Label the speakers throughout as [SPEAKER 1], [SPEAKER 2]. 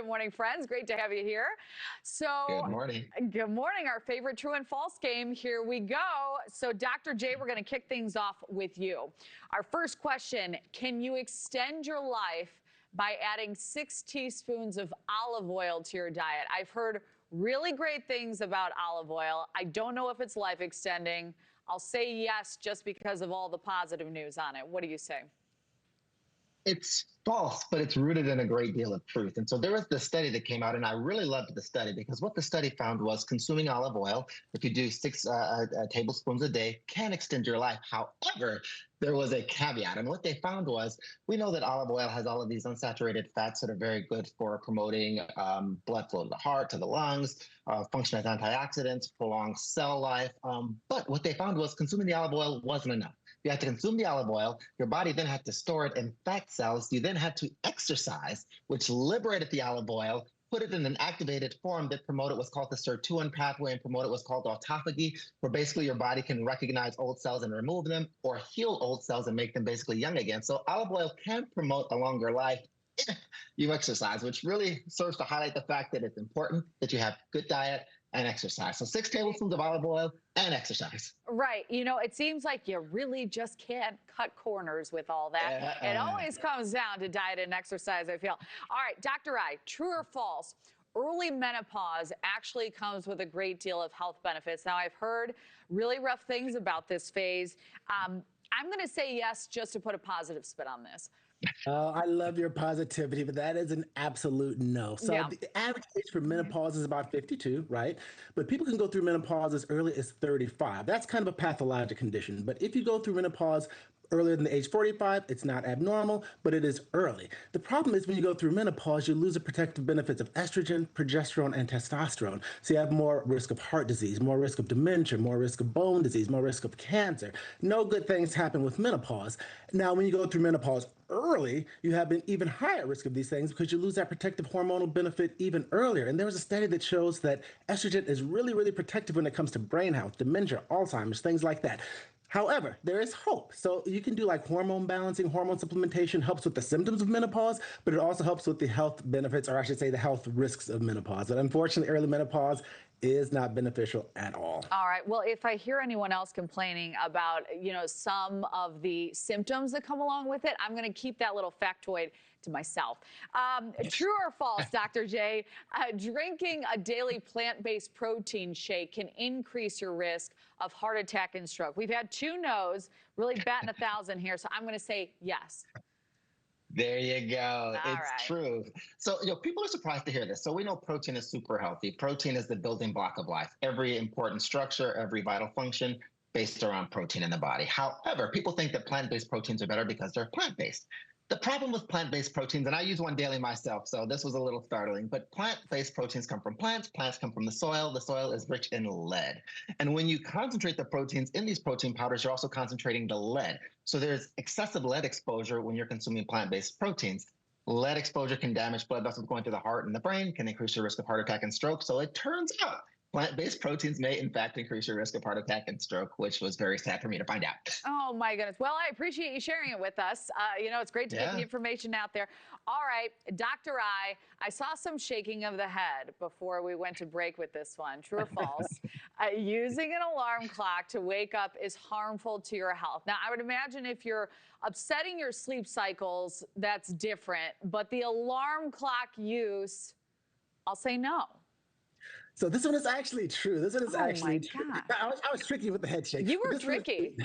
[SPEAKER 1] Good morning, friends. Great to have you here.
[SPEAKER 2] Good morning.
[SPEAKER 1] Good morning. Our favorite true and false game. Here we go. So, Dr. J, we're going to kick things off with you. Our first question, can you extend your life by adding 6 teaspoons of olive oil to your diet? I've heard really great things about olive oil. I don't know if it's life extending. I'll say yes just because of all the positive news on it. What do you say?
[SPEAKER 2] It's false, but it's rooted in a great deal of truth. And so there was this study that came out, and I really loved the study because what the study found was consuming olive oil, if you do 6 tablespoons a day, can extend your life. However, there was a caveat. And what they found was, we know that olive oil has all of these unsaturated fats that are very good for promoting blood flow to the heart, to the lungs, function as antioxidants, prolong cell life. But what they found was consuming the olive oil wasn't enough. You had to consume the olive oil. Your body then had to store it in fat cells. You then had to exercise, which liberated the olive oil, put it in an activated form that promoted what's called the sirtuin pathway and promoted what's called autophagy, where basically your body can recognize old cells and remove them, or heal old cells and make them basically young again. So olive oil can promote a longer life if you exercise, which really serves to highlight the fact that it's important that you have good diet and exercise. So 6 tablespoons of olive oil and exercise.
[SPEAKER 1] Right. You know, it seems like you really just can't cut corners with all that. It always comes down to diet and exercise, I feel. All right, Dr. I, true or false? Early menopause actually comes with a great deal of health benefits. Now, I've heard really rough things about this phase. I'm going to say yes just to put a positive spin on this.
[SPEAKER 3] Oh, I love your positivity, but that is an absolute no. So the average age for menopause is about 52, right? But people can go through menopause as early as 35. That's kind of a pathologic condition. But if you go through menopause earlier than the age 45, it's not abnormal, but it is early. The problem is when you go through menopause, you lose the protective benefits of estrogen, progesterone, and testosterone. So you have more risk of heart disease, more risk of dementia, more risk of bone disease, more risk of cancer. No good things happen with menopause. Now, when you go through menopause early, you have an even higher risk of these things because you lose that protective hormonal benefit even earlier. And there was a study that shows that estrogen is really, really protective when it comes to brain health, dementia, Alzheimer's, things like that. However, there is hope. So you can do like hormone balancing, hormone supplementation helps with the symptoms of menopause, but it also helps with the health benefits, or I should say the health risks of menopause. But unfortunately, early menopause is not beneficial at all.
[SPEAKER 1] All right. Well, if I hear anyone else complaining about, some of the symptoms that come along with it, I'm going to keep that little factoid to myself. True or false, Dr. J, drinking a daily plant-based protein shake can increase your risk of heart attack and stroke. We've had 2 no's, really batting 1,000 here, so I'm going to say yes.
[SPEAKER 2] There you go. It's true. So, people are surprised to hear this. So we know protein is super healthy. Protein is the building block of life. Every important structure, every vital function based around protein in the body. However, people think that plant-based proteins are better because they're plant-based. The problem with plant-based proteins, and I use one daily myself, so this was a little startling, but plant-based proteins come from plants come from the soil is rich in lead. And when you concentrate the proteins in these protein powders, you're also concentrating the lead. So there's excessive lead exposure when you're consuming plant-based proteins. Lead exposure can damage blood vessels going to the heart and the brain, can increase your risk of heart attack and stroke. So it turns out plant-based proteins may, in fact, increase your risk of heart attack and stroke, which was very sad for me to find out.
[SPEAKER 1] Oh, my goodness. Well, I appreciate you sharing it with us. It's great to get the information out there. All right, Dr. I saw some shaking of the head before we went to break with this one. True or false? Using an alarm clock to wake up is harmful to your health. Now, I would imagine if you're upsetting your sleep cycles, that's different. But the alarm clock use, I'll say no.
[SPEAKER 3] So this one is actually true. This one is actually true. I was tricky with the head shake.
[SPEAKER 1] You were tricky.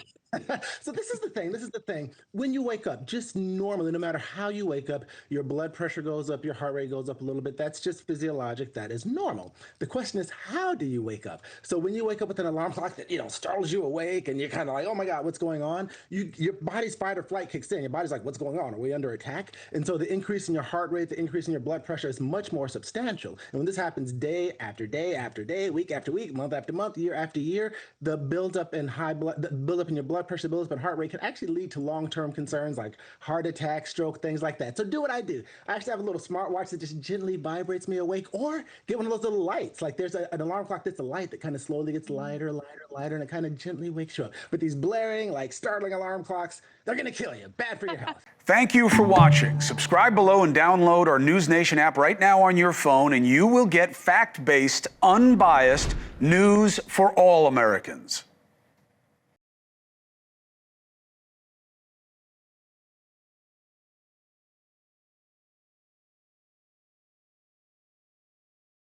[SPEAKER 3] So this is the thing. This is the thing. When you wake up, just normally, no matter how you wake up, your blood pressure goes up, your heart rate goes up a little bit. That's just physiologic. That is normal. The question is, how do you wake up? So when you wake up with an alarm clock that, startles you awake and you're kind of like, oh my God, what's going on? Your body's fight or flight kicks in. Your body's like, what's going on? Are we under attack? And so the increase in your heart rate, the increase in your blood pressure is much more substantial. And when this happens day after day after day, week after week, month after month, year after year, the buildup in your blood pressure, buildup in heart rate can actually lead to long-term concerns like heart attack, stroke, things like that. So do what I do. I actually have a little smartwatch that just gently vibrates me awake, or get one of those little lights. Like there's an alarm clock that's a light that kind of slowly gets lighter, lighter, lighter, and it kind of gently wakes you up. But these blaring, like startling alarm clocks, They're going to kill you. Bad for your health.
[SPEAKER 4] Thank you for watching. Subscribe below and download our NewsNation app right now on your phone, and you will get fact-based, unbiased news for all Americans.